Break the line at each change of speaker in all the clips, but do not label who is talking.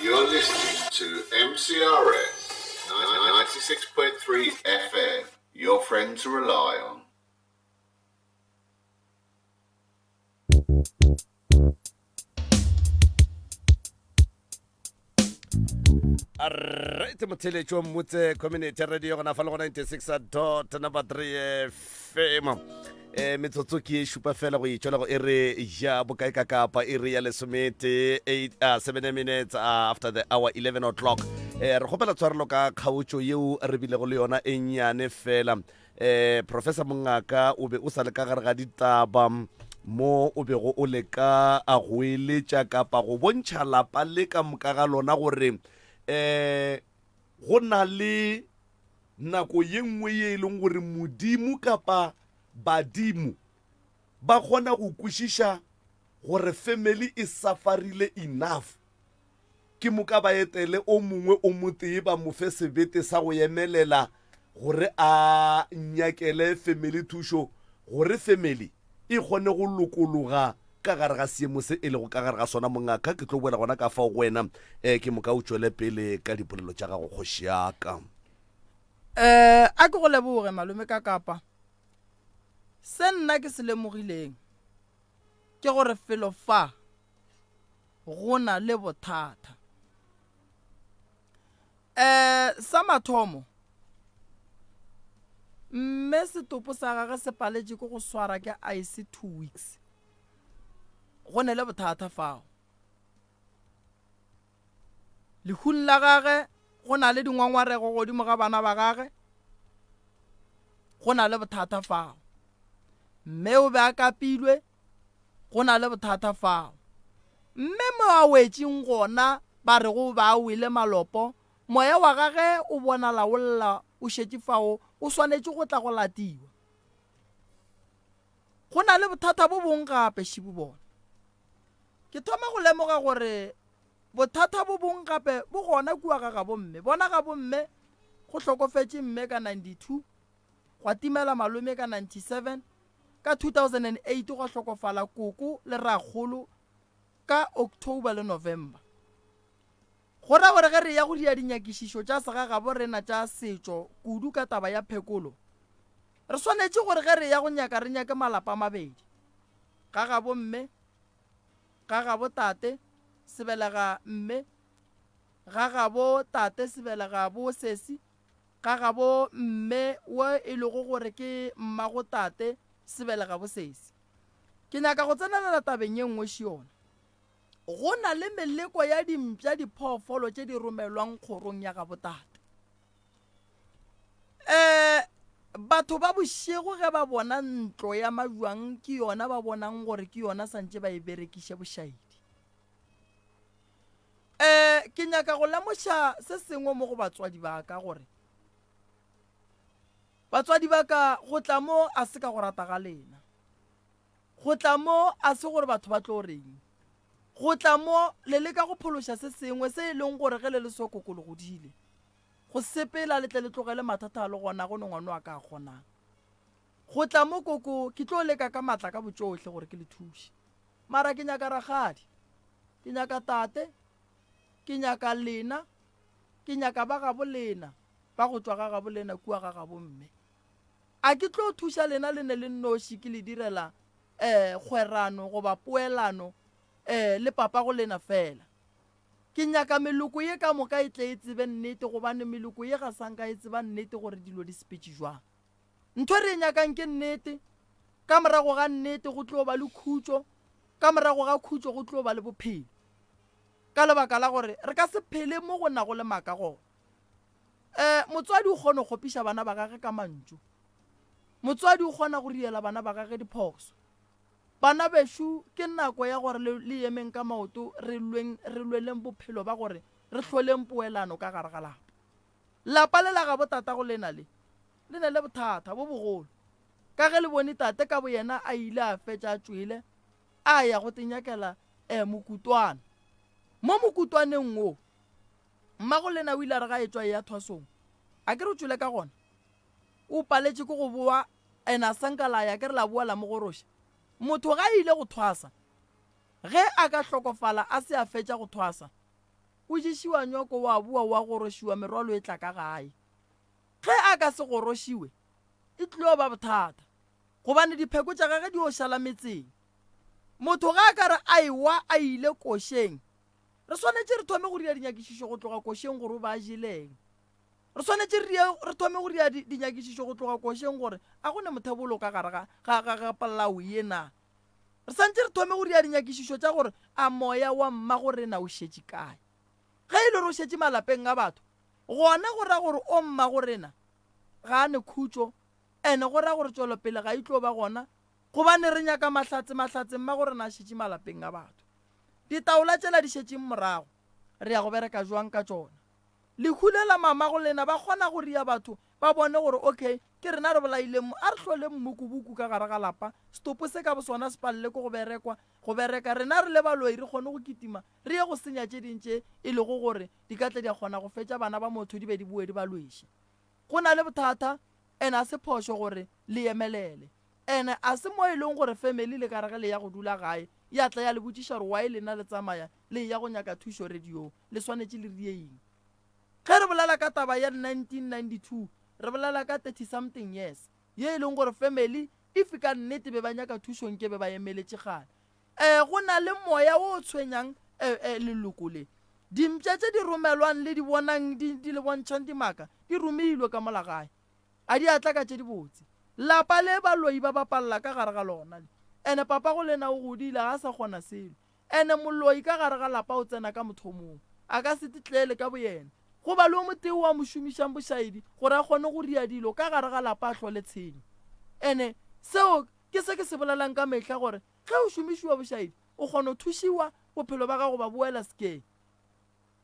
You're listening to MCRS 96.3 FM, your friend to rely on.
Alright, Motheletšo Motse Community Radio gona fa le go 96.3 FM. Metsotso ke šupa fela go itšola go e re ja bokae ka kapa e re ya lesomete 7 minutes after the hour 11 o'clock. Re gopela tshwarelo ka kgaotšo yeo re bile go le yona e nnyane fela. Professor Mongaka o be o sa le ka gare ga ditaba mo o bego o leka a go eletša kapa go bontšha lapa le ka moka ga lona gore go na le nako ye nngwe ye e leng gore modimo kapa badimo ba kgona go kwešiša gore family e safarile enough ke moka ba etele o mongwe o motee ba mo fe sebete sa go emelela gore a nyakele family thušo gore family e kgone go lokologa ka gare ga seemo se e lego ka gare ga sona. Mongaka ke tlo boela gona ka fao go wena ke moka o tšwele pele ka dipolelo tša gago kgoši yaka.
A ke go leboge malome ka kapa se nna ke se lemogileng ke gore felo fa go na le bothata. Sa mathomo mme setopo sa gage se paletše ke go swara ke ice 2 weeks go ne le bothata fao. Lehung la gage go na le dingwangwarego godimo ga bana ba gage go na le bothata fao. Mme o be a kapilwe go na le bothata fao. Mme mo a wetšeng gona ba re go ba a wele malopo moya wa gage o bona laolla o šetše fao o swanetše go tla go latiwa. Go na le bothata bo bong gape šibo bona. Ke thoma go lemoga gore bothata bo bong gape bo gona kua ga bomme. Bona ga bomme go hlokofetše mme ka 92, go timela malome ka 97, ka 2008 go hlokofala koko le ragolo ka October le November. Go ra gore ge re ya go dia dinyakišišo tša segagabo rena tša setšo kudu ka taba ya phekolo, re swanetše gore ge re ya go nyaka re nyake malapa a mabedi, ga gabo mme ga gabo tate sebelega mme, ga gabo tate sebelega bo sesi, ga gabo mme wo e lego gore ke mmago tate sebelega bo sesi. Ke nyaka go tsenelela tabeng ye nngwe šiona. Go na le meleko ya dimpša diphoofolo tše di romelwang kgorong ya gabo tate. Batho ba bošego ge ba bona ntlo ya majuang ke yona ba bonang gore ke yona santše ba e berekiše bošaedi. Ke nyaka go lemoša se sengwe mo go batswadi ba ka gore batswadi ba ka go tla mo a se ka go rata ga lena, go tla mo a se gore batho ba tlo reng, go tla mo le le ka go phološa se sengwe se e leng gore ge le le sokoko le godile go sepela le tle le tlogele mathata a le gona go ne ngwana wa ka a kgonang. Go tla mo koko ke tlo leka ka matla ka botsohle gore ke le thuše, mara ke nyaka ragadi, ke nyaka tate, ke nyaka lena, ke nyaka ba gabo lena ba go tswa ga gabo lena kua ga gabo mme. A ke tlo thuša lena le ne le nnoši ke le direla kgwerano goba poelano le papa go lena fela. Ke nyaka meloko ye ka moka e tle e tsebe nnete gobane meloko ye ga sanka e tseba nnete gore dilo di sepetše jwang. Ntho re nyakang ke nnete, ka morago ga nnete go tlo ba le khutšo, ka morago ga khutšo go tlo ba le bophelo. Ka lebaka la gore re ka se phele mo go na go le maka gona. Motswadi o kgona go kgopiša bana ba gage ka mantšu, motswadi o kgona go riela bana ba gage diphoso. Bana bešo ke nako ya gore le emeng ka maoto re lweleng bophelo ba gore re hloleng poelano ka gare ga lapa. Lapa le la ga botata go lena le ne le bothata bo bogolo ka ge le bone tate ka bo yena a ile a fetša a tšwele a ya go tenyakela mokutwana. Mo mokutwaneng wo mmago lena o ile a re ga e tšwa ya thwasong a ke re o tšwele ka gona o paletše ke go boa ena sankala ya ke re la boa la mogoroša. Motho ga ile go thwasa ge a ka hlokofala a se a fetša go thwasa o ješiwa nyoko wa bua wa gorošiwa merwalo e tla ka gae ge a ka se gorošiwe e tlile ba bothata gobane dipheko tša gage di o šala metseng motho ga a ka re a ewa a ile košeng re swanetše re thome go ria dinyakišišo go tloga košeng gore o ba jeleng re swanetše re thome go ria dinyakišišo go tloga košeng gore a gone mothebolo ka gare ga palao ye na re santse re thome go ria dinyakišišo tša gore a moya wa mma gore na o šetše kae ge e le re o šetše malapeng a batho gona go ra gore o mma gorena ga a ne khutšo ene go ra gore tšwelopele ga e tlo ba gona gobane re nyaka mahlatse mma gore na a šetše malapeng a batho ditaola tšela di šetšeng morago re ya go bereka jwang ka tšona lekhulela mamago lena ba kgona go ria batho ba bone gore okay ke rena re bolaile a re hlole mmukubuku ka gare ga lapa stopo se ka bo sona se palele ko go bereka rena re le baloi re kgone go kitima re ye go senya tše dintše e le go gore di ka tle di a kgona go fetša bana ba motho di be di bue di ba lweše go na le bothata ene a se phošo gore le emelele ene a se mo e leng gore family le karage le ya go dula gae ya tla ya le botšiša gore wae lena le tsamaya le ya go nyaka thušo radio le swanetše le rieeng ge re bolela ka taba ya 1992 re bolela ka 30 something years ye e leng gore family e fika nnete be ba nyaka thušong ke be ba emeletše gane go na le moya o tshwenyang leloko le dimpša tše di romelwang le di bonang di le bontšhang dimaka di romeilwe ka mola gae a di atla ka tše di botse lapa le baloi ba bapalela ka gare ga lona ene papa go lena o godile ga a sa kgona selo ene moloi ka gare ga lapa o tsena ka mothomong a ka se titlele ka boyena go ba le o moteo wa mošomišang bošaedi gore a kgone go ria dilo ka gare ga lapa a tlhole tshenyo ene seo ke se ke se bolelang ka mehla gore ge o šomišiwa bošaedi o kgona go thušiwa bophelo ba gago ba boela sekeng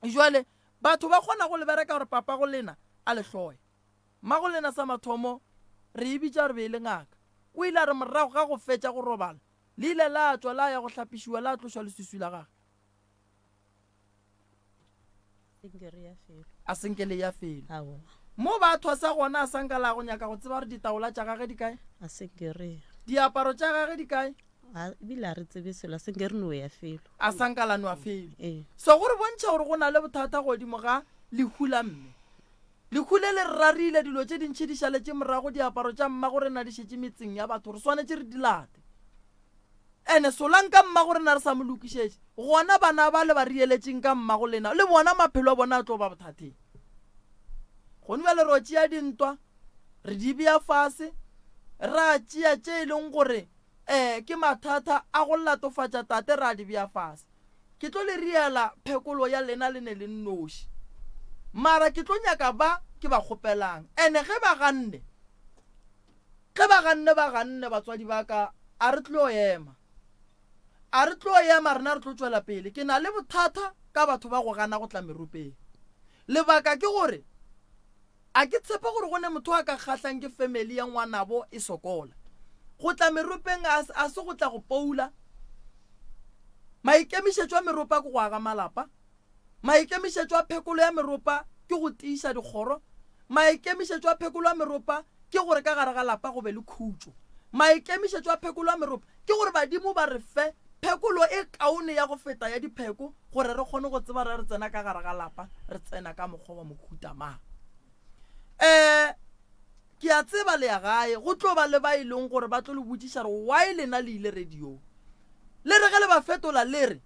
jwale batho ba kgona go lebereka gore papa go lena a lehloya mma go lena sa mathomo re e bitša re be e le ngaka o ile a re morago ga go fetša go robala le ile la tswa la ya go hlapišiwa la tlošwa leswiswi la gage a senkele ya felo mo batho a sa gona a sanka la go nyaka go tseba gore ditaola tša gage di kae
a senkere
diaparo tša gage di kae
ebile a re tsebe selo a senkere no ya felo
a sankalano a felo so gore bontšha gore go na le bothata godimo ga lehula mme lehule le rarile dilo tše dintšhi di šaletše morago diaparo tša mma gore na di šetše metseng ya batho re swanetše re di late ene solanka mma gore na re sa mo lokišetše gona bana ba le ba rieletšeng ka mma go lena le bona maphelo a bona a tlo ba bothateng gone bja le ro tšea dintwa re di bea fase ra tšea tše e leng gore ke mathata a go latofatša tate ra di bea fase ke tlo le riela phekolo ya lena le ne le nnoši mara ke tlo nyaka ba ke ba kgopelang ene ge ba ganne batswadi ba ka a re tlo ema rena re tlo tšwela pele ke na le bothata ka batho ba go gana go tla meropeng lebaka ke gore a ke tshepa gore gone motho a ka kgatlang ke family ya ngwanabo e sokola go tla meropeng a se go tla go poula maikemišetšo a meropa ke go aga malapa maikemišetšo a phekolo ya meropa ke go tiiša dikgoro maikemišetšo a phekolo ya meropa ke gore ka gare ga lapa go be le khutšo maikemišetšo a phekolo ya meropa ke gore badimo ba re fe phekolo e kaone ya go feta ya dipheko gore re kgone go tseba re tsena ka gare ga lapa re tsena ka mokgwa wa mokhutamang ke a tseba le ya gae go tlo ba le ba e leng gore ba tlo le botšiša re why lena le ile radio le re ge le ba fetola le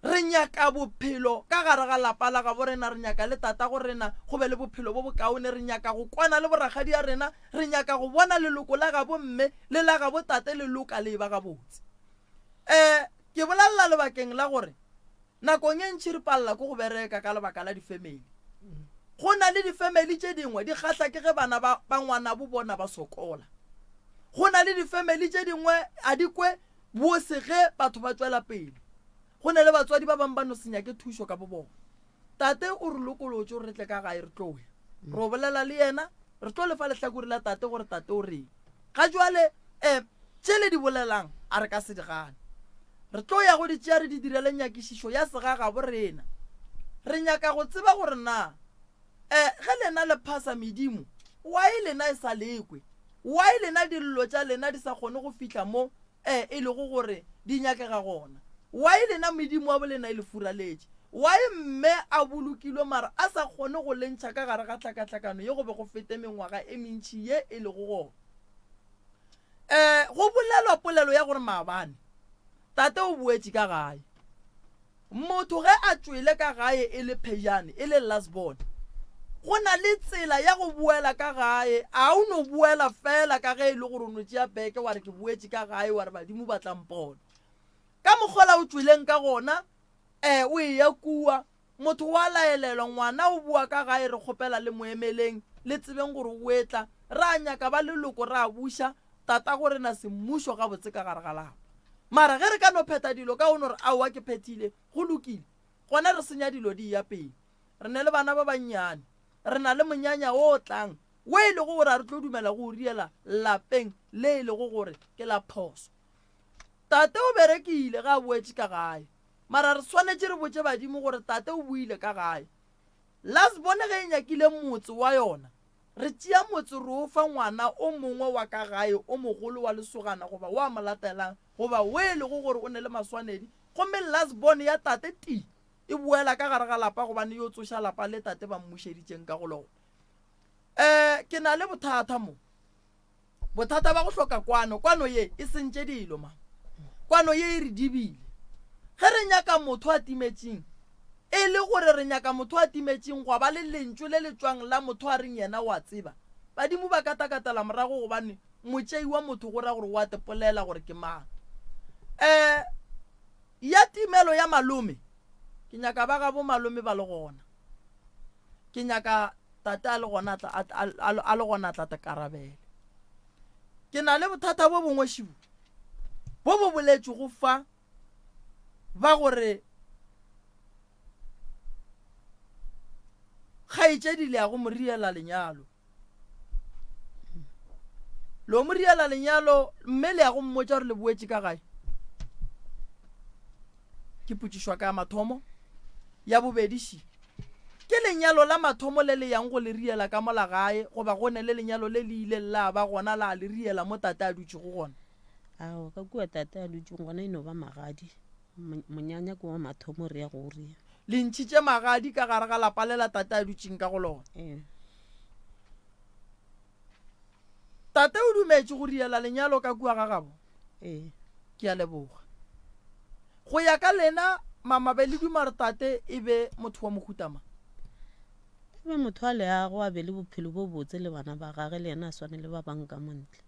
re nyaka bophelo ka gare ga lapa la ga bo rena re nyaka le tata go rena go be le bophelo bo bokaone re nyaka go kwana le boragadi ya rena re nyaka go bona leloko la ga bomme le la ga botate leloka le ba ga botse ke bolelela lebakeng la gore nakong e ntšhi re palela ko go bereka ka lebaka la difamily go na le difamily tše dingwe di kgatla ke ge bana ba ngwana bo bona ba sokola go na le difamily tše dingwe a di kwe bose ge batho ba tswela pele go na le batswadi ba bang ba no senya ke thušo ka bobona tate o re lokolotse re tle ka gae re tloe re bolela le yena re tlo lefa lehlakore la tate gore tate o reng ga jwale tše le di bolelang a re ka se di gane re tlo ya go di tšea re di direle nyakišišo ya segaga bo rena re nyaka go tseba gore na ge lena le phasa medimo why lena e sa lekwe why lena dillo tša lena di sa kgone go fihla mo e lego gore di nyakega gona why lena medimo wa bolena e le furaletše wa mme a bolokilwe mara a sa kgone go lentšha ka gare ga tlhakatlhakano ye go be go fete mengwaga e mentšhi ye e le go gona go bolelwa polelo ya gore maabane tate o boetše ka gae motho ge a tswele ka gae e le phejane e le lastborn go na le tsela ya go boela ka gae a o no boela fela ka ge e le gore o no tšea beke wa re ke boetše ka gae wa re badimo ba tlampona ka mokgola o tswileng ka gona o e ya kua motho wa laelelwa ngwana o bua ka gae re kgopela le moemeleng le tsebeng gore o etla ra nyaka ba leloko ra buša tata gore na semmušo ga botse ka gare ga lapa mara ge re ka no pheta dilo ka ono re aowa ke phethile go lokile gona re senya dilo di ya pele re ne le bana ba bannyane re na le monyanya o tlang o e lego gore a re tlo dumela go riela lapeng le e lego gore ke la phoso tate o berekile ga a boetše ka gae mara re swanetše re botse badimo gore tate o buile ka gae las bone ge e nyakile motse wa yona re tšea motse re o fa ngwana o mongwe wa ka gae o mogolo wa lesogana goba o a mo latelang goba o e lego gore o ne le maswanedi gomme las bone ya tate ti e boela ka gare ga lapa gobane yo tsoša lapa le tate ba mmušeditšeng ka go lona ke na le bothata mo bothata ba go hloka kwano ye e sentše dilo ma kwano ye e re dibile ge re nyaka motho a timetšeng e le gore re nyaka motho a timetšeng go ba le lentšu le le tswang la motho a reng yena wa tseba badimo ba katakatala morago gobane motšei wa motho go ra gore wa tepolela gore ke mang ya timelo ya malome ke nyaka ba ga bo malome ba le gona ke nyaka tate a le gona tla karabele ke na le bothata bo bongwe šibo bo bo boletše go fa ba gore kgaetšedi le ya go moriela lenyalo lo moriela lenyalo mme le ya go mmotša gore le boetše ka gae ke potšišwa ka mathomo ya bobediši ke lenyalo la mathomo le le yang go le riela ka mola gae goba gone le lenyalo le le ile la ba gona la le riela mo tate a dutše go gona
ao ka kua tate a dutšeng gona e no ba magadi monyanya ke wa mathomo re ya go ria
le ntšhitše magadi ka gare ga lapa le la tate a dutšeng ka go lona tate o dumetše go riela lenyalo ka kua ga gabo ke a leboga go ya ka lena mamabe le duma re tate e be motho wa mokhutama
e be motho a leago a be le bophelo bo botse le bana ba gage le yena a swane le ba bang ka montle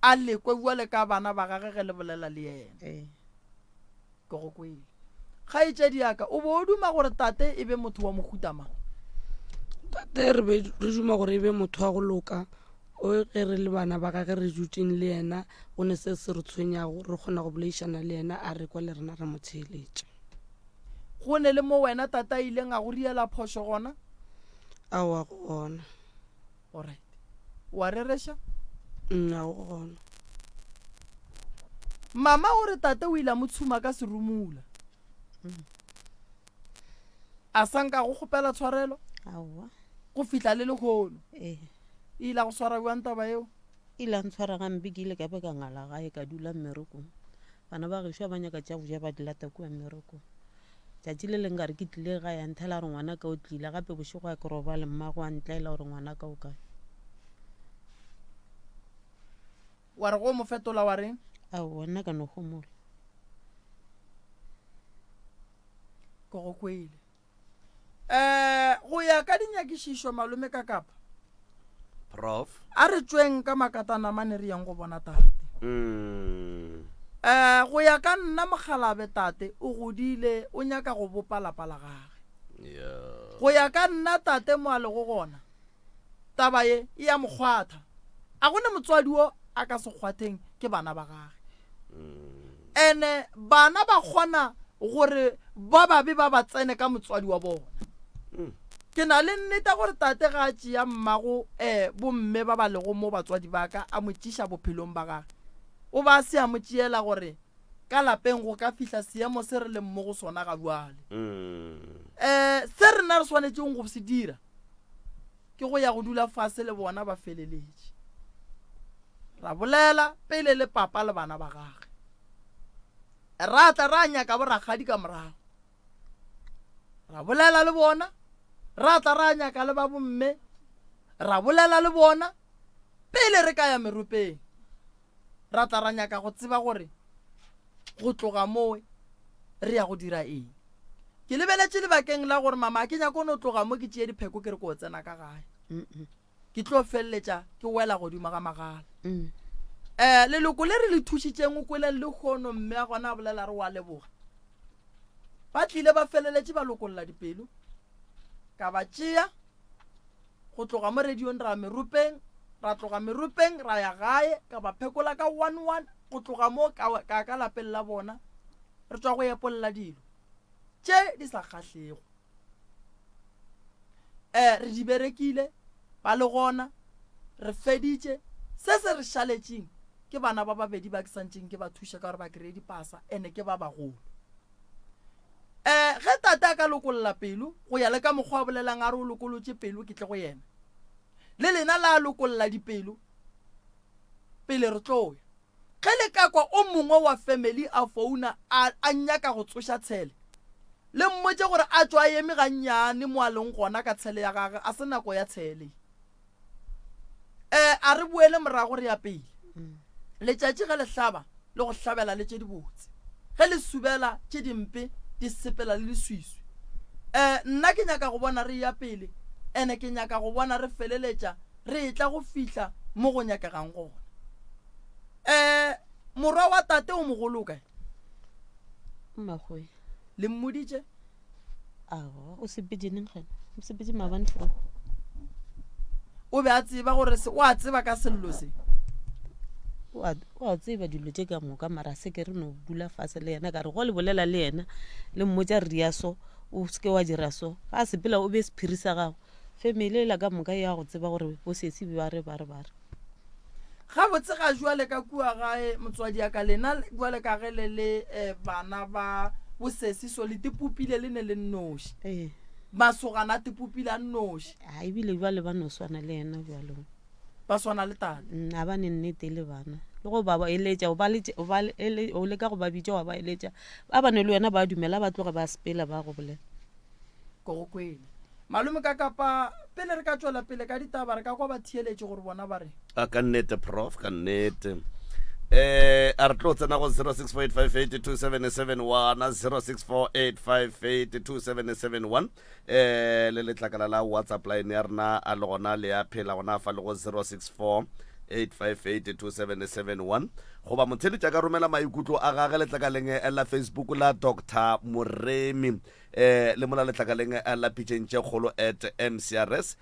a lekwe bua le ka bana ba gage ge le bolela le yena ke go kwele kgaetšedi yaka o bo o duma gore tate e be motho wa mokhutama
tate re duma gore e be motho wa go loka o ge re le bana ba gage re dutšeng le yena go ne se se re tshwenyago re kgona go bolaišana le yena a re kwa le rena re mo tsheeletša
go ne le mo wena tata ileng a go riela phošo gona
aowa go gona
alright wa rereša
a go gona
mama o re tate o ile a mo tshuma ka serumula a sanka go kgopela tshwarelo
aowa
go fihla le lekgono
e
ile a go swara bjang taba eo
ile a ntshwara gampe ke ile ka be ka ngala gae ka dula mmerekong bana ba gešwa ba nyaka tša go ja ba di lata kua mmerekong tšatši le leng ka re ke tlile ga ya nthela gore ngwana ka o tlile gape bošego ya ke roba le mmago a ntlaela gore ngwana ka o kae
wa re go mo fetola wa reng
ao nna ka no gomola
ko go kwele go ya ka dinyakišišo malome ka kapa
prof
a re tsweng ka makatana mane re yang go bona tate go ya ka nna mogalabe tate o godile o nyaka go bopa lapa la gage go ya ka nna tate mo a le go gona taba ye e ya mokgwatha a gone motswadi o a ka se kgwatheng ke bana ba gage ene bana ba kgona gore ba babe ba ba tsene ka motswadi wa bona ke na le nnete gore tate ga a tšea mmago bomme ba ba lego mo batswadi ba ka a mo tšiša bophelong ba gage o ba se a mo tšeela gore ka lapeng go ka fihla seemo se re le mo go sona ga bjale se rena re swanetšeng go se dira ke go ya go dula fase le bona ba feleletše ra bolela pele le papa le bana ba gage ra tla ra nyaka boragadi ka morago ra bolela le bona ra tla ra nyaka le ba bomme ra bolela le bona pele re ka ya merupeng ra tla ra nyaka go tseba gore go tloga moe re ya go dira eng. Ke lebeletše lebakeng la gore mama ke nyako no tloga mo ke tšee dipheko ke re ko tsena ka gae ke tlo feleletša ke wela godimo ga magala. Leloko le re le thušitšeng o kweleng le kgono mme a gona a bolela re wa leboga ba tlile ba feleletše ba lokolola dipelo ka ba tšea go tloga mo radiong ra merupeng ra tloga merupeng ra ya gae ka ba phekola ka 1-1 go tloga mo ka lapeng la bona re tswa go epolola dilo tše di sa kgahlego. Re di berekile ba le gona re feditše se re šaletšeng ke bana ba babedi ba ke santšeng ke ba thuša ka gore ba kry dipasa ene ke ba bagolo. Ge tate a ka lokolola pelo go ya le ka mokgwa a bolelang a re o lokolotše pelo ke tle go yena le lena la lokolola dipelo pele re tloya ge le ka kwa o mongwe wa family a founa a nyaka go tsoša tshele le mmotse gore a tswa eme gannyane mo a leng gona ka tshele ya gage a se nako ya tshele. A re boele morago re ya pele letšatši ge le hlaba le go hlabela le tše di botse ge le subela tše dimpe di sepela le leswiswi. Nna ke nyaka go bona re ya pele ene ke nyaka go bona re feleletša re etla go fihla mo go nyakegang gona. Morwa wa tate o mogolo kae
Mmakgoe
le mmoditše
awa o sepetšeneng gena o sepetše maabane fo
o be a tseba gore o a tseba ka sello se
o a tseba dilo tše ka moka mara se ke re no dula fase le yena ka re go le bolela le yena le mmotša re ya so o seke wa dira so ga a sepela o be sephiri sa gago family ela ka moka ya go tseba gore bo sesi ba re
ga botse ga jwale ka kua gae motswadi ya ka lena jwale ka ge le bana ba bosesi so le tipupile le ne le nnoši masogana a tipupile a nnoši
a ebile jwale ba no swana le yena jwalo
ba swana le tate
a ba ne nnete le bana le go ba eletša o leka go ba bitša wa ba eletša ba bane le wena ba dumela ba tloga ba sepela ba go bolela
ko go kwele malome ka kapa pele re ka tswela pele ka ditaba re ka kwa ba thieletše gore bona ba re
a ka nnete prof ka nnete. A re tlo tsena go 0648582771 0648582771 le letlakala la WhatsApp line ya rena a le gona le ya phela gona fa le go 0648582771 goba motheletša ka romela maikutlo a gage letlakaleng la Facebook la Dr. Moremi le mola letlakaleng la pitšentše kgolo @mcrs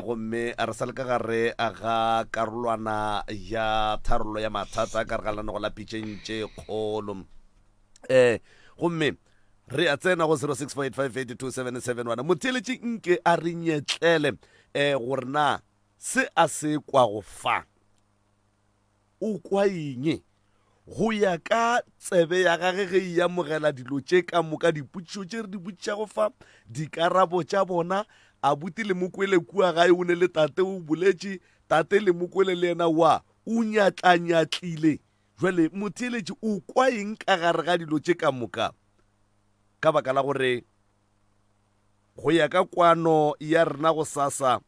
gomme a re sa le ka gare a ga karolwana ya tharollo ya mathata ka re galane go la pitšentše kgolo gomme re a tsena go 0648582771 motheletše nke a re nyetlele gore na se a se kwa go fa o kwa eng go ya ka tsebe ya gage ge e amogela dilo tše ka moka dipotšišo tše re di botšiša go fa dikarabo tša bona a buti le mokwele kua gae o ne le tate o boletše tate le mokwele le yena wa o nyatlanyatlile jwale motheletše o kwa eng ka gare ga dilo tše ka moka ka baka la gore go ya ka kwano ya rena go sasa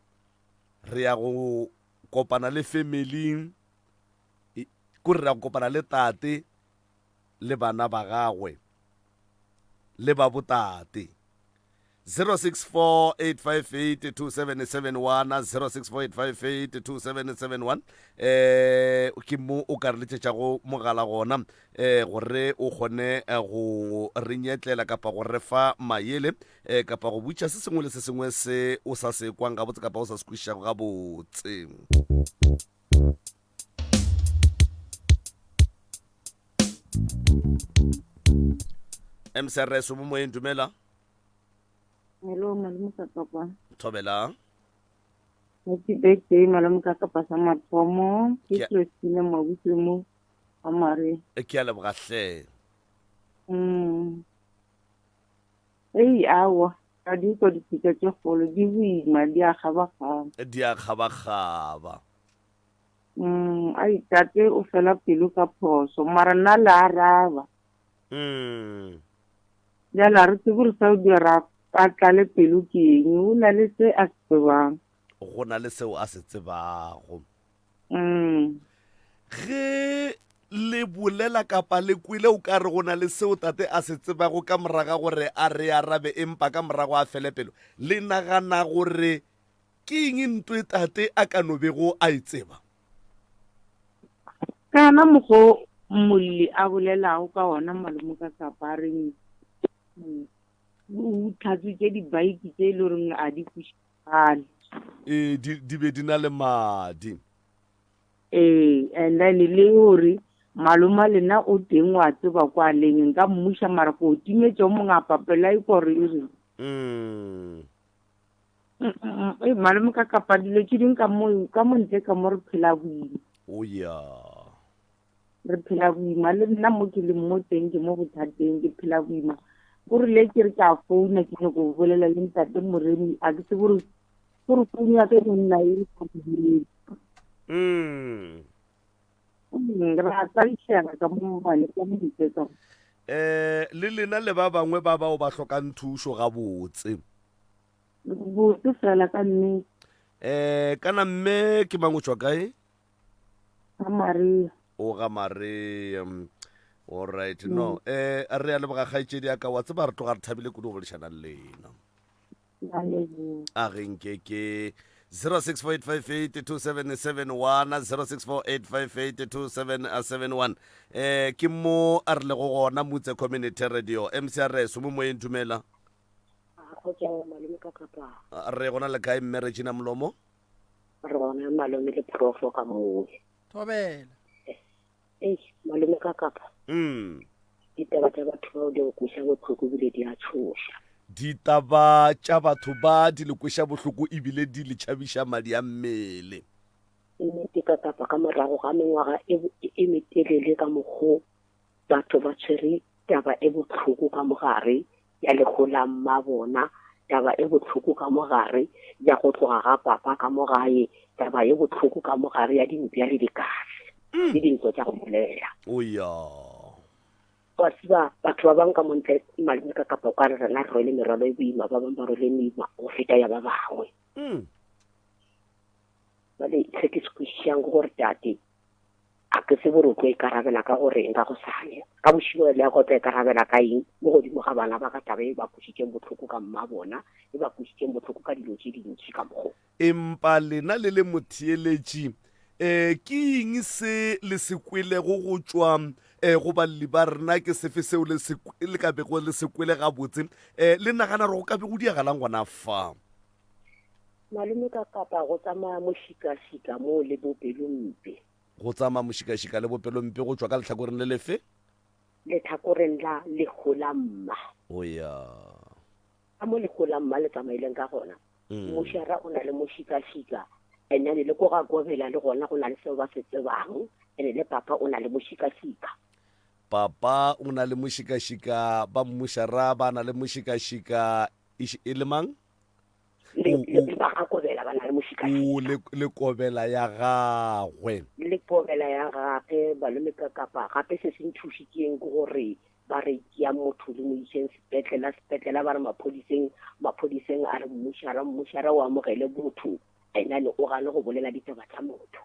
re ya go kopana le family ko re ya go kopana le tate le bana ba gagwe le ba botate 0648582771 0648582771 ke mo o ka re letšetšago mogala gona gore o kgone go re nyetlela kapa go re fa maele kapa go butša se sengwe le se sengwe se o sa se kwang gabotse kapa o sa se kwišago gabotse. MCRS mo moyeng dumela.
Hello, malome ka kapa.
Thobela.
Happy birthday, malome ka kapa sa mathomo. Ke Christine Mabuse mo amare.
Ke a leboga hle.
Awa, ka di ko di tika tše kgolo di boima di a kgabakgaba.
Di a kgabakgaba.
Ai tate o fela pelo ka phoso mara nna le araba. Ya la re tsebe re sa di ka tlale pelo ke eng o na le se a se tsebang.
go na le seo a se tsebago.
Mm.
Ge le bolela kapa le kwile o ka re go na le seo tate a se tsebago ka moraga gore a re arabe empa ka morago a fele pelo, le nagana gore ke eng ntwe tate a ka no bego a e tseba?
Kana mokgo molli a bolelago ka ona malome ka kapareng o tlhatswitse dibaiki tse e le goreng a di kušagale.
Di be di na le madi.
And then le gore maloma lena o teng wa tseba kwa leng nka mmuša mara ko o timetše o mongapapela e kore e reng. Malome ka kapa dilo tše ding ka mo ntle ka mo re phela boima.
O ya.
Re phela boima le nna mo ke leng mo teng ke mo bothateng ke phela boima. Gore le ke re ka founa ke nyako go bolela le ntate Moremi a ke se gore founu ya ka e nna e re tshabile. Ra tsaišega ka mo bane ka mo ditsetsa.
Le lena le ba bangwe ba bao ba hlokang thušo ga botse.
Botse fela ka nnete.
Kana mme ke mang o tšwa kae?
Ga Maria.
O ga Maria. All right. No. A re a leboga kgaetšedi ya ka wa tseba re tloga re thabile kudu go lešana le lena. A re nke ke 0648582771 0648582771 ke mo a re le go gona motse community radio MCRS mo moyeng dumela. Re gona le kae mme Regina Mlomo?
Re gona malome le profo ka moo.
Thobela.
Malome ka kapa. Ditaba tša batho bao di nkweša bohloko ebile di a tshoša.
Ditaba tša batho ba di le kweša bohloko ebile di le tšhabiša madi a mmele.
Nnete ka kapa ka morago ga mengwaga e metelele ka mokgwa batho ba tshwere taba e bohloko ka mogare ya legola mma bona, taba e bohloko ka mogare ya go tloga ga papa ka mogae, taba e bohloko ka mogare ya dimpia le dikase le dintlo tša go bolela.
O ya.
Wa tseba batho ba bang ka montle malome ka kapa o ka re rena rwele merwalo e boima, ba bang ba rwele meima go feta ya ba bangwe. Bale se ke se kwešišang ke gore tate a ke se gore o tlo ikarabela ka gore nka go sane ka bošimo le ya go tlo ikarabela ka eng mo godimo ga bana ba ka taba e ba kwešišeng bohloko ka mma bona, e ba kwešišeng bohloko ka dilo tše dintši ka mokgo.
Empa lena le le motheeletši ke eng se le se kwelego go tšwa go balli ba rena ke sefe seo le ka bego le se kwele gabotse le nagana re go ka be go diagalang gona fa?
Malome ka kapa go tsamaya mošikashika mo le bopelompe.
Go tsamaya mošikashika le bopelompe go tšwa ka letlhakoreng le lefe?
Letlhakoreng la legolamma.
O ya.
Ka mo legolamma le tsamaileng ka gona mošara o na le mošikashika ene le ko ga kobela le gona go na le seo ba se tsebang ene le papa o na le mošikashika.
Papa o na le mošikashika, ba mošara ba na le mošikashika e le mang?
Le ba ga kobela ba na le mošikashika.
Le kobela ya gagwe.
Le kobela ya gagwe balome ka kapa gape se se nthušitšeng ke gore ba re ya motho le mo išeng sepetlela ba re maphodiseng a re mmošara o amogele motho ena le o gane go bolela ditaba tša motho.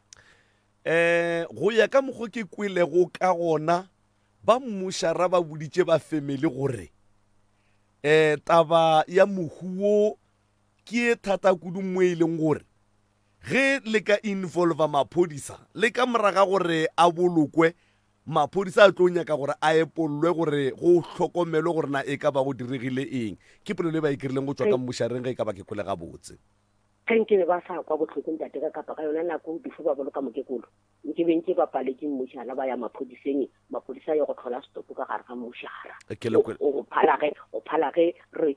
Go ya ka mokgwa ke kwelego ka gona ba mmošara ba boditše ba family gore taba ya mohuo ke thata kudu mo e leng gore ge le ka involva maphodisa le ka moraga gore a bolokwe maphodisa a tlo nyaka gore a epolwe gore go hlokomelwe gore na e ka ba go diregile eng. Ke polelo e ba e kirileng go tšwa ka mmošareng ge e ka ba ke kwele gabotse.
Ke ba sa kwa botlhokong tate ka kapa ka yona nako before ba boloka mokekolo nke be ntse ba paletse mmošara ba ya maphodiseng, maphodisa ya go tlhola stopo ka gare ga mmošara o phala ge re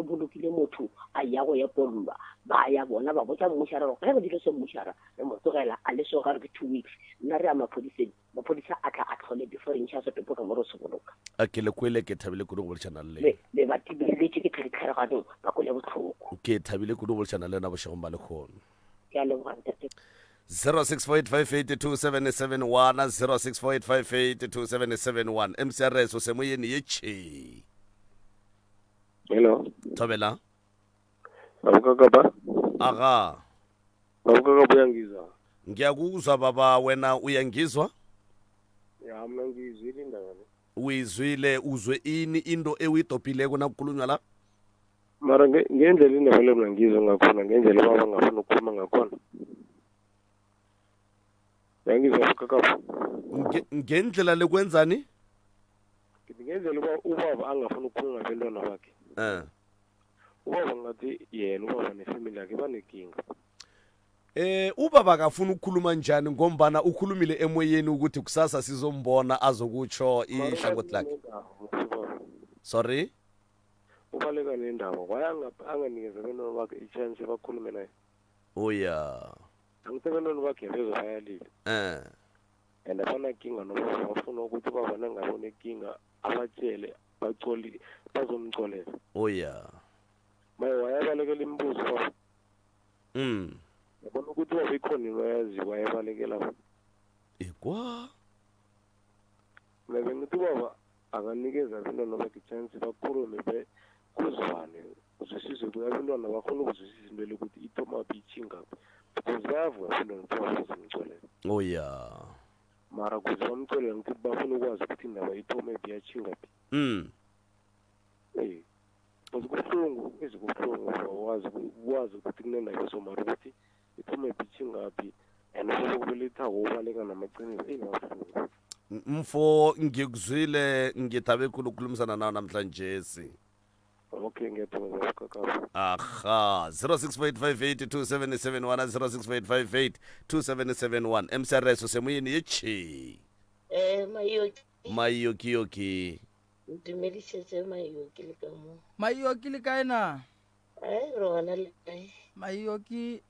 bolokile motho a ya go epolwa ba ya bona ba botsa mmošara ge go dilo se mmošara re mo tlogela a le so gare ke 2 weeks nna re ya maphodiseng, maphodisa a tla a tlhole before ntšha stopo ka mo re se boloka.
Ke le kwele ke thabile kudu go bolešana le
le ba tibeletše ke tlhaleganong ba kole botlhoko.
Ke thabile kudu go bolešana le na bošegong ba lekgono.
Ke a leboga ntate.
0648582771 0648582771 MCRS o se mo yene ye tšhe.
Hello.
thobela
Babukakapa.
aga
Babukakapa uyangizwa.
ngiyakuzwa baba wena uyangizwa
Ya mina ngizwile indaba le.
uyizwile uzwe ini into ewuyidobhileko nakukhulunywa la
Mara ngendlela indaba le mina ngizwa ngakhona ngendlela baba ngafuna ukukhuluma ngakhona. Yangizwa babukakapa.
ngendlela lekwenzani
Ngendlela ubaba angafuna ukukhuluma nabantwana bakhe. Ubaba ngathi yena ubaba nefamily yakhe banekinga.
ubaba akafuna ukukhuluma njani ngombana ukhulumile emoyeni ukuthi kusasa sizombona azokutsho ihlangothi lakhe sorry
Ubaleka nendaba wayanganikeza abantwana bakhe ichance bakhulume naye.
oya
Angithi abantwana bakhe bezobayalile. And abanakinga noma bafuna ukuthi ubaba nangabona inkinga abatshele bacoli bazomcolela.
oya
Maye wayabalekela imibuzo baba. Yabona ukuthi ubaba ikhona into ayazi wayebalekela.
ikwa
Mina ngithi ubaba akanikeza abantwana bakhe chance bakhulume kuzwane uzwisise ukuthi abantwana bakhona ukuzwisisa into lokuthi itomaphi ichingapi because bayavuka abantwana ukuthi bazomcolela.
oya
Mara kuze bamcolela ngithi bafuna ukwazi ukuthi indaba itomaphi yachingapi. Kubuhlungu kubuhlungu wazi ukuthi kunendaba somara ukuthi itomaphi ichingapi and ukubelethako ubaleka namaqiniso babuhlungu.
mfo ngikuzwile ngithabe khulu ukukhulumisana nawo namhlanje
Okay, ngiyathokoza kakabo.
aha 0658582771 0658582771 MCRS semoyeni yechi mayokiyoki
ntumedisetse mayoki le ka mo
maioki le kae na
rona le kae
maioki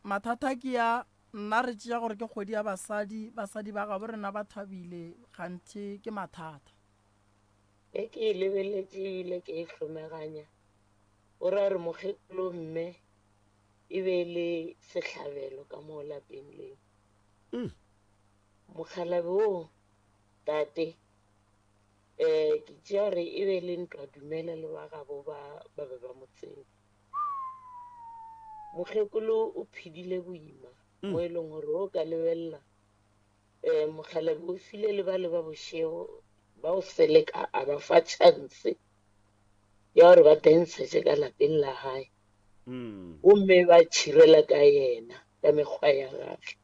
mathata ke ya nna re tšea gore ke kgwedi ya basadi ba gabo rena ba thabile gantši ke mathata
e ke e lebeletse ebile ke e hlomeganya o ra re mokgekolo mme e be le sehlabelo ka mo lapeng leo mokgalabe o tate ke tšea gore e be le ntwa dumela le ba gabo ba be ba motseng mokgekolo o phedile boima mo e leng gore o ka lebelela mokgalabe o file le ba bošego ba o seleka a ba fa chance ya gore ba densetse ka lapeng la gae gomme ba tšhirela ka yena ka mekgwa ya gage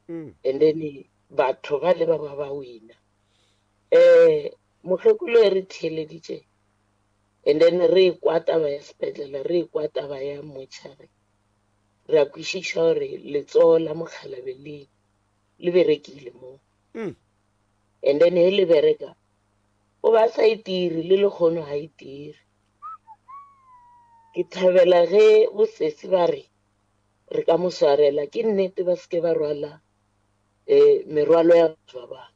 and then batho ba le ba wina mokgekolo e re theeleditše and then re ekwa taba ya sepetlele re ekwa taba ya motšhare re a kwešiša gore letsogo la mokgalabe le berekile mo and then he le bereka o ba sa itiri le lekgono ga itiri ke thabela ge bosesi ba re ka mo swarela ke nnete ba seke ba rwala merwalo ya batho ba bangwe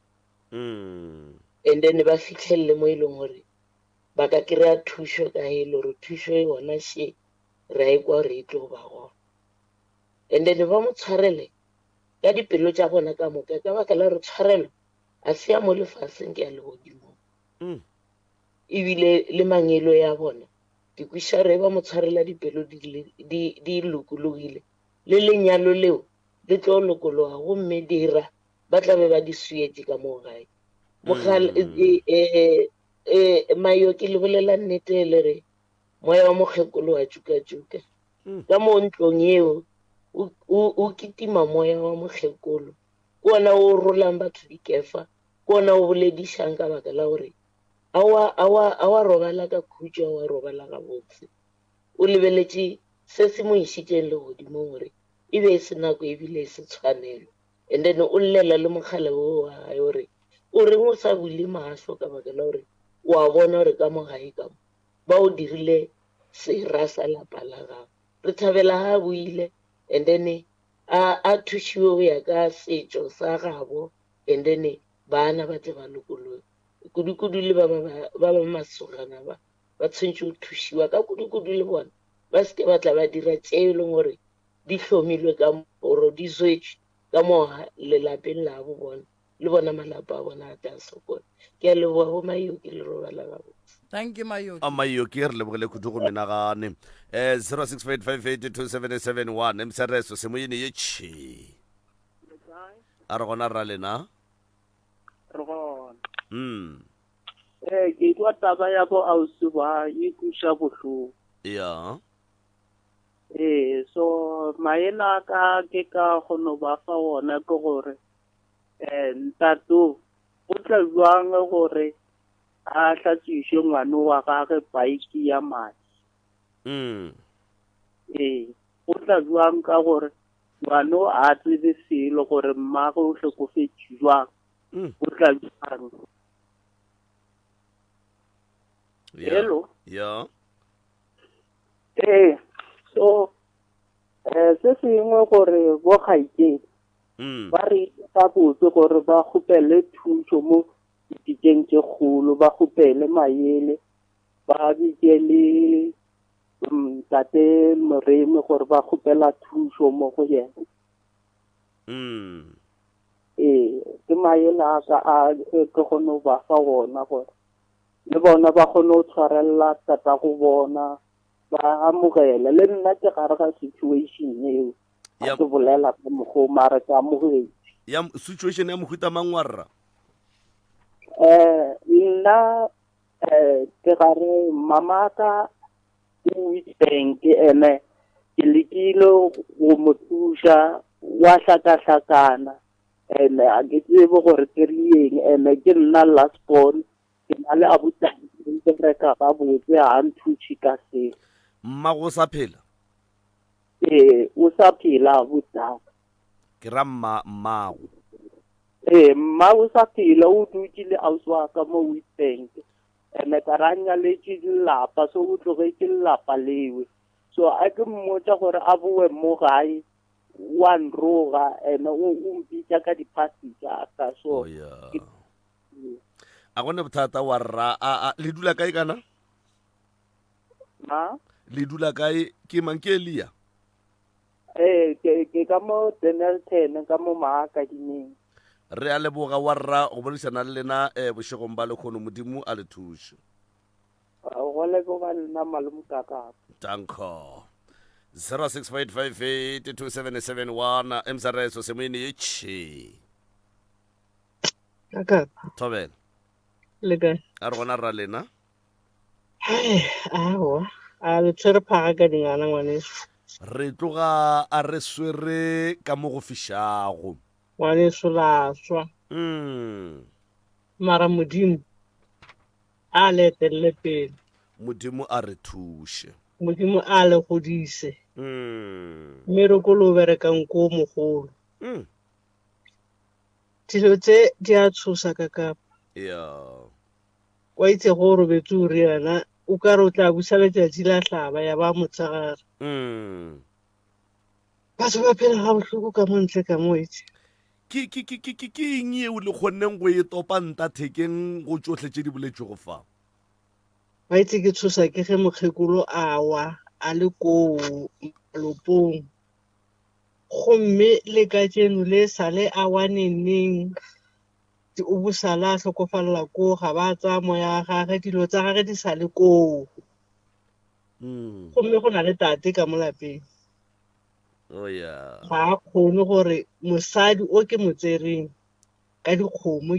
and then ba fitlhelele mo e leng gore ba ka kry-a thušo ka e le gore thušo e gona she re a ekwa gore e tlo ba gona and then ba mo tshwarele ka dipelo tša bona ka moka ka baka la re tshwarelo a se ya mo lefaseng ke ya legodimo ebile le mangelo ya bona ke kweša re ba mo tshwarela dipelo di lokologile le lenyalo leo le tlo lokologa gomme dira ba tla be ba di suetse ka mo gae mayoki le bolela nnete le re moya wa mokgekolo wa tšuka-tšuka ka mo ntlong eo o kitima moya wa mokgekolo ke ona o rolang batho dikefa ke ona o boledišang ka baka la gore a wa robala ka khutšo a wa robala gabotse o lebeletše se se mo išitšeng le godimo gore e be e se nako ebile e se tshwanelo and then o llela le mogale o wa gae gore o reng o sa bule mašo ka baka la gore o a bona gore ka mo gae kamo ba o dirile sera sa lapa la gago re thabela ga buile and then a thušiwe go ya ka setšo sa gabo and then bana ba tle ba lokologe kudu-kudu le ba masogana ba tshwentse go thušiwa ka kudu-kudu le bona ba seke ba tla ba dira tšeo e leng gore di hlomilwe ka oro di zwetswe ka moga lelapeng la bo bona le bona malapa a bona a tla sokola ke a leboa bo mayoki le robala gabotse
thank you mayoki
amayoki re lebogele kudu go menagane 0658582771 msereso semoyene ye tšhi a re gona ra lena
re gona
mm
ke twa taba ya bo ausi ba e kuša bohloko
ya
so maela ka ke ka kgono ba fa ona ke gore ntato o tla jwang gore a hlatswishe ngwane wa gage baiki ya madi o tla jwang ka gore ngwane a tsebe selo gore mmagwe o hlokofetse jwang o tla jwang hello
ya
so se sengwe gore bo kgaikedi ba re ka botse gore ba kgopele thuso mo ditikeng tse kgolo ba kgopele maele ba bitse le tate moremi gore ba kgopela thuso mo go yena ke maele a ka a ke kgone ba fa ona gore le bona ba kgone go tshwarella tata go bona ba amogela le nna ke gare ga situation eo a ke bolela ka mogo mare ke amogetse
ya situation ya mohuta mangwarra
nna ke gare mama ka o Witbank ene ke lekile go mo thuša wa hlakahlakana ene a ke tsebe gore ke rieng ene ke nna last born ke na le abutang ke reka ba botse a nthutše ka se
mmago sa phela
o sa phela abutang
ke ra mmago
mmago sa phela o dutše le ausi wa ka mo Witbank ene ka ra nyaletše lelapa so o tlogetse lelapa lewe so a ke mmotsa gore a bowe mo gae wa nroga ene o mpitša ka diphasi tšaka so
a gone bothata wa rra le dula kae kana le dula kae ke mang ke Elia
ke ka mo Denelton ka mo Maakadimeng
re a leboga wa rra go boledisana le lena bošegong ba lekgono modimo a le thuše
go leboga lena malome kaka
danko 0658582771 emsareso semoyene ye tšhi
kaka
thobela
le kae
a re gona ra lena
aowa a le tshwere phaga ka dingana ngwaneso
re tloga a re swere ka mo go fišago
ngwaneso laswa mara modimo a le etelele pele
modimo a re thuše
modimo a le godise mmerekolo o berekang ko mogolo dilo tse di a tshosa ka kapa wa itse go robetse o riana o ka re o tla busa letšatši la hlaba ya ba motsagare batho ba phela ga bohloko ka mo ntle ka mo etse
ke eng eo le kgonneng go e topa nta thekeng go tsotlhe tše di boletšwe go fa
ba itse ke tshosa ke ge mokgekolo a wa a le koo malopong gomme le ka tseno le sale a waneneng o bosala a hlokofalela koo ga ba tsaya moya gage dilo tsa gage di sa le koo gomme go na le tate ka mo lapeng ga a kgone gore mosadi o ke mo tsereng ka dikgomo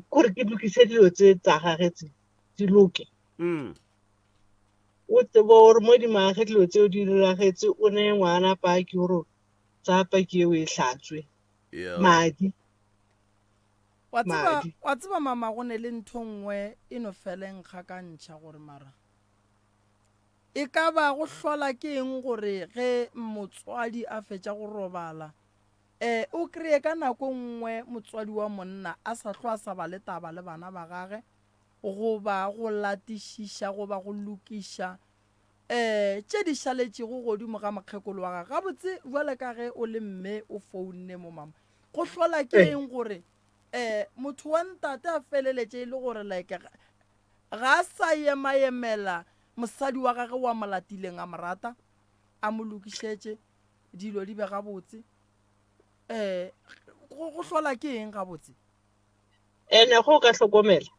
kore ke lokise dilo tse tsa gage tse di loke o tsebo gore mo dimage dilo tseo di diragetse o ne ngwana paki gore tsa paki eo e hlatswe madi
wa tseba mama go ne le ntho nngwe e no feleng ga ka ntšha gore mara e ka ba go hlola ke eng gore ge motswadi a fetša go robala o kreye ka nako nngwe motswadi wa monna a sa tlo a sa ba le taba le bana ba gage go ba go latišiša go ba go lokiša tše di šaletšego godimo ga mokgekolo wa gage gabotse jwale ka ge o le mme o founne mo mama go hlola ke eng gore motho wa ntate a feleletše e le gore like ga a sa emaemela mosadi wa gage wa molatileng a morata a mo lokišetše dilo di be gabotse go hlola ke eng gabotse
ene go ka hlokomela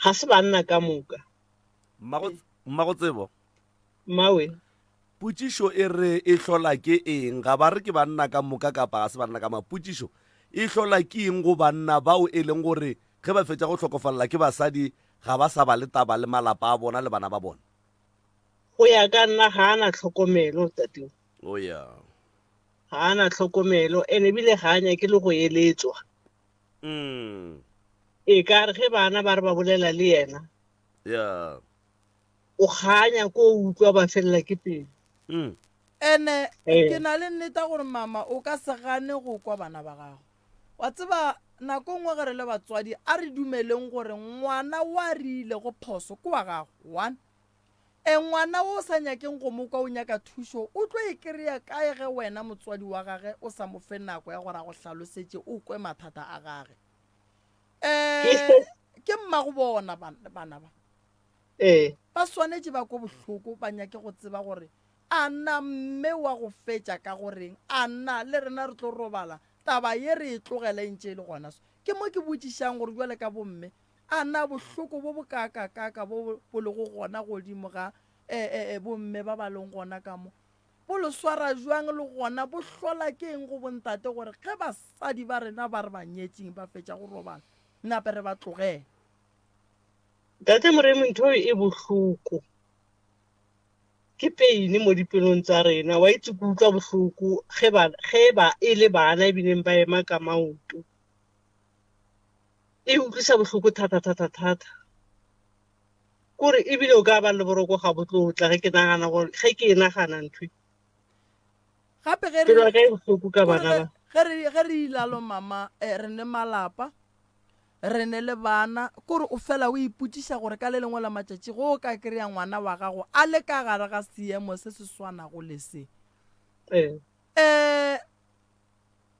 ga se banna ka moka
Mmagotsebo
Mawe.
Puchišo e re e hlola ke eng ga ba re ke banna ka moka kapa ga se banna ka mapuchišo e hlola ke eng go banna bao e leng gore ge ba fetša go hlokofalela ke basadi ga ba sa ba le taba le malapa a bona le bana ba bona?
Go ya ka nna ga ana tlhokomelo tateo.
O ya
Ga ana tlhokomelo ene bile ga anya ke le go eletswa. E ka re ge bana ba re ba bolela le yena
ya
o ganya ko o utlwa ba felela ke pelo.
ene ke na le nneta gore mama o ka se gane go kwa bana ba gago wa tseba nako nngwe ge re le batswadi a re dumeleng gore ngwana wa rile go phoso ke wa gago one ngwana o sa nyakeng go mo kwa o nyaka thušo o tlo e kry-a kae ge wena motswadi wa gage o sa mo fe nako ya gore a go hlalosetše o kwe mathata a gage ke mmago bona bana ba ba swanetše ba ko bohloko ba nyake go tseba gore a nna mme wa go fetša ka goreng a nna le rena re tlo robala taba ye re e tlogela ntše e le gona so ke mo ke botšišang gore jwale ka bomme a nna bohloko bo bokakakaka bo lego gona godimo ga bomme ba ba leng gona ka mo bo le swara jwang le gona bo hlola ke eng go bontate gore ge basadi ba rena ba re ba nyetšeng ba fetša go robala nape re ba tlogela.
Tate Moremi ntho e bohloko ke peine mo dipelong tsa rena wa itse ke utlwa bohloko ge ba e le bana ebileng ba ema ka maoto e utlwisa bohloko thata kore ebile o ka ba le boroko ga botlotla ge ke nagana gore ge ke e nagana ntho
gape
pelo ka e bohloko ka bana ba
ge re ilalo mama re ne malapa re ne le bana kore o fela o iputiša gore ka le lengwe la matšatši go o ka kry-a ngwana wa gago a le ka gare ga seemo se se swanago le se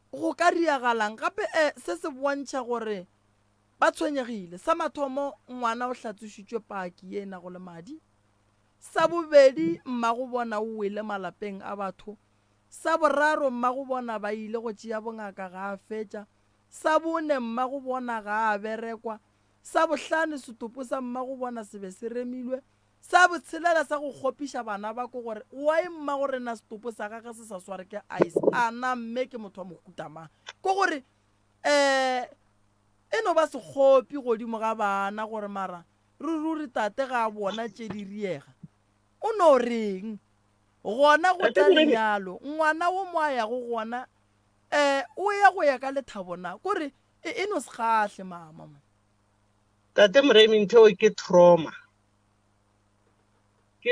go ka diagalang gape se se bontšha gore ba tshwenyegile. Sa mathomo ngwana o hlatsošitšwe paki ye nago le madi. Sa bobedi mmago bona o wele malapeng a batho. Sa boraro mmago bona ba ile go tšea bongaka ga a fetša. Sa bone mmago bona ga a berekwa. Sa bohlano setopo sa mmago bona se be se remilwe. Sa botshelela sa go kgopiša bana ba ko gore why mmago rena setopo sa gagwe se sa sware ke ice a na mme ke motho wa mohuta mang ko gore eno ba se kgopi godimo ga bana gore mara ruri tate ga a bona tše di riega o no reng gona go tla lenyalo ngwana o mo a yago gona o ya go ya ka lethabona kore e no se kgahle mama.
Tate Moremi ntho ke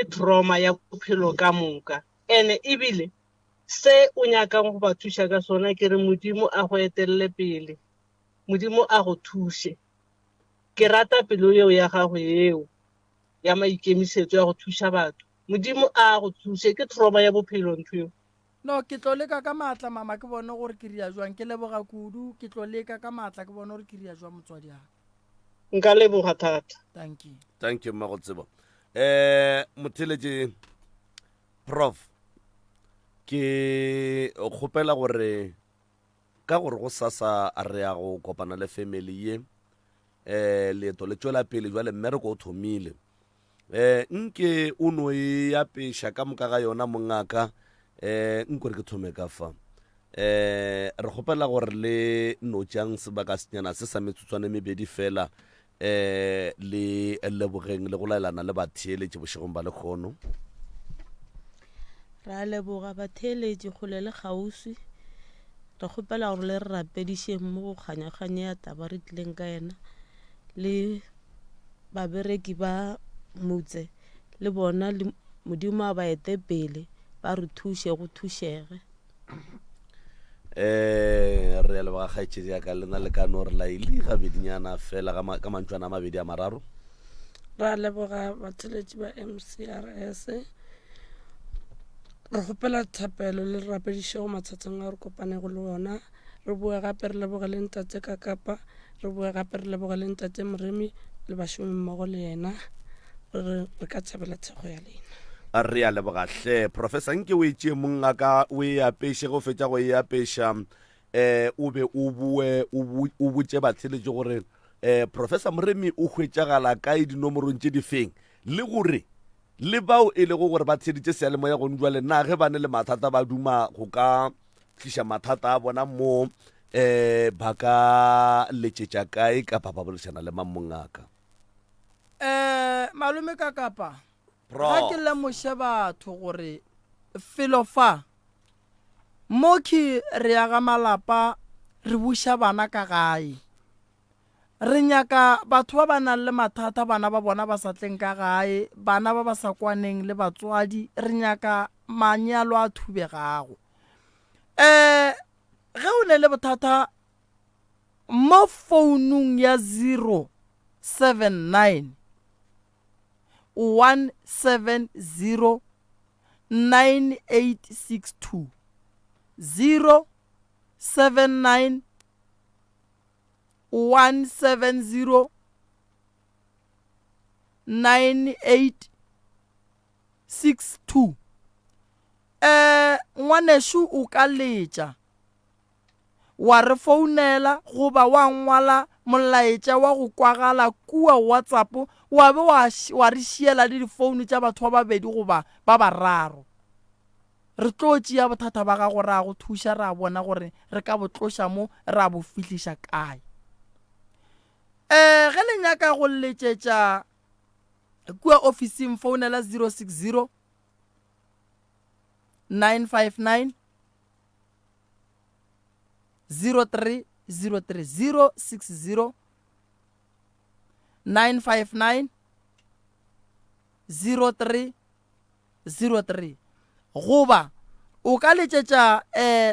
trauma ya bophelo ka moka ene ebile se o nyakang go ba thuša ka sona ke re modimo a go etelele pele modimo a go thushe ke rata pelo yeo ya gago yeo ya maikemišetšo ya go thuša batho modimo a go thushe ke trauma ya bophelo ntho eo.
No ke tlo leka ka maatla mama ke bone gore ke ria jwang ke leboga kudu ke tlo leka ka maatla ke bone gore ke ria jwang motswadi ya
nka leboga thata.
Thank you
Mmagotsebo. Motheletše prof ke kgopela gore ka gore go sasa a re ya go kopana le family ye leeto le tšwela pele jwa le mmereko o thomile nke o no e apeša ka moka ga yona mongaka nkore ke thome ka fa re kgopela gore le notšang sebaka senyana se sa metsotswane mebedi fela le lebogeng le go laelana le batheeletše bošegong ba lekgono.
Ra leboga batheeletše kgole le kgauswi re kgopela gore le re rapedišeng mo go kganyakganye ya taba re tlileng ka ena le babereki ba motse le bona le modimo a ba ete pele ba re thuše go thušege.
Re ya leboga kgaetšedi ya ka lena le ka no re laile gabedinyana fela ka mantšwana a mabedi a mararo.
Ra leboga batheeletši ba MCRS re kgopela thapelo le rapediše go mathateng a re kopanego le ona re boe gape re leboge le ntate ka kapa re boe gape re leboge le ntate Moremi le bašomi mmogo le yena re ka tšhabela thego ya lena.
Re ya lebogahle professor nke o etšee mongaka o e apeše go fetša go e apeša o be o bue o botše batheeletše gore professor Moremi o hwetšagala kae dinomorong tše di feng le gore le bao e le go gore ba tsheditse sealemoya gone jwa le nna ge ba ne le mathata ba duma go ka tliša mathata a bona mo ba ka letšetša kae kapa ba bolešana le mamongaka
malome ka kapa ga ke lemoše batho gore felo fa mo ke re ya ga malapa re buša bana ka gae re nyaka batho ba ba nang le mathata bana ba bona ba sa tleng ka gae bana ba ba sa kwaneng le batswadi re nyaka manyalo a thubegago ge o ne le bothata mo founung ya 079 170 9862 079 170 9862 ngwanešu o ka letša wa re founela goba wa ngwala molaetša wa go kwagala kua WhatsApp wa be wa re šiela le difounu tša batho ba babedi goba ba bararo re tlo tšea bothata ba gago ra go thuša ra bona gore re ka bo tloša mo ra bo fihliša kae ge le nyaka go letšetša kua ofising founela 060 959 0303 060 959 0303 goba o ka letšetša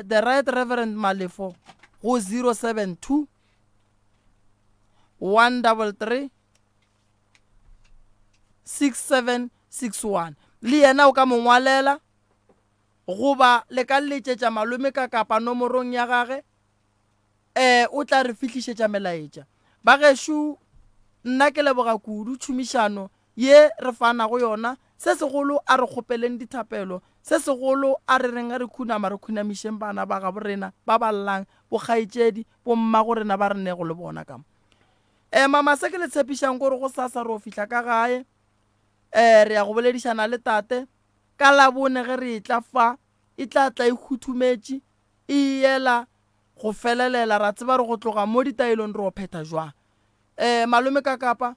the right reverend Malefo go 072 133 6761 le yena o ka mongwalela goba le ka letšetša malome ka kapa nomorong ya gage o tla re fihlišetša melaetša ba gešo nna ke leboga kudu tšhomišano ye re fanago yona se segolo a re kgopeleng dithapelo se segolo a re reng re khunama re khunamišeng bana ba gabo rena ba ballang bokgaetšedi bommago rena ba re nego le bona kamo mama se ke le tshepišang gore go sasa re o fihla ka gae re ya go boledišana le tate ka labone ge re tla fa e tla tla e khuthumetše e yela go felelela ra tseba re go tloga mo ditaelong re o pheta jwang malome ka kapa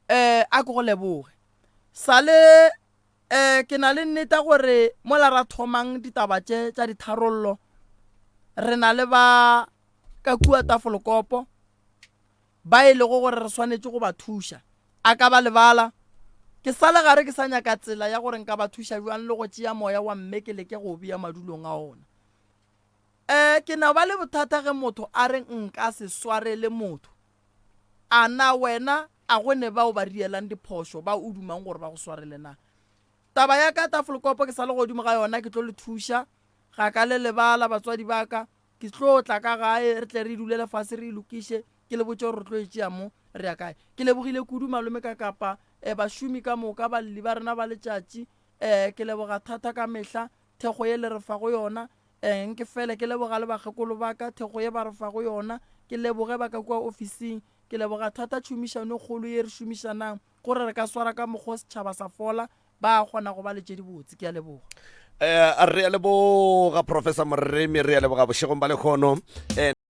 a go leboge sale ke na le nnete gore mola ra thomang ditaba tša ditharollo re na le ba ka kua Tafolokopo ba ile go gore re swanetše go ba thuša a ka ba lebala ke sale gare ke sa nyaka tsela ya gore nka ba thuša jwang le go tšea moya wa mme ke leke go bia madulong a ona ke na ba le bothata ge motho a re nka se swarele motho a na wena a gone bao ba rielang diphošo ba o dumang gore ba go swarele na taba ya ka Tafolokopo ke sale godimo ga yona ke tlo le thuša ga ka le lebala batswadi ba ka ke tlo tla ka gae re tle re dulele fase re ilokiše ke le botse gore re tlo e tšea mo re ya kae ke lebogile kudu malome ka kapa bašomi ka moka balli ba rena ba letšatši ke leboga thata ka mehla thekgo ye le re fa go yona nke fele ke leboga le bakgekolo ba ka thekgo ye ba re fa go yona ke leboge ba ka kua ofising ke leboga thata tšhomišano kgolo ye re šomišanang gore re ka swara ka mokgwa setšhaba sa fola ba kgona go ba letše dibotse ke a leboga
re a leboga Professor Moremi re a leboga bošegong ba lekgono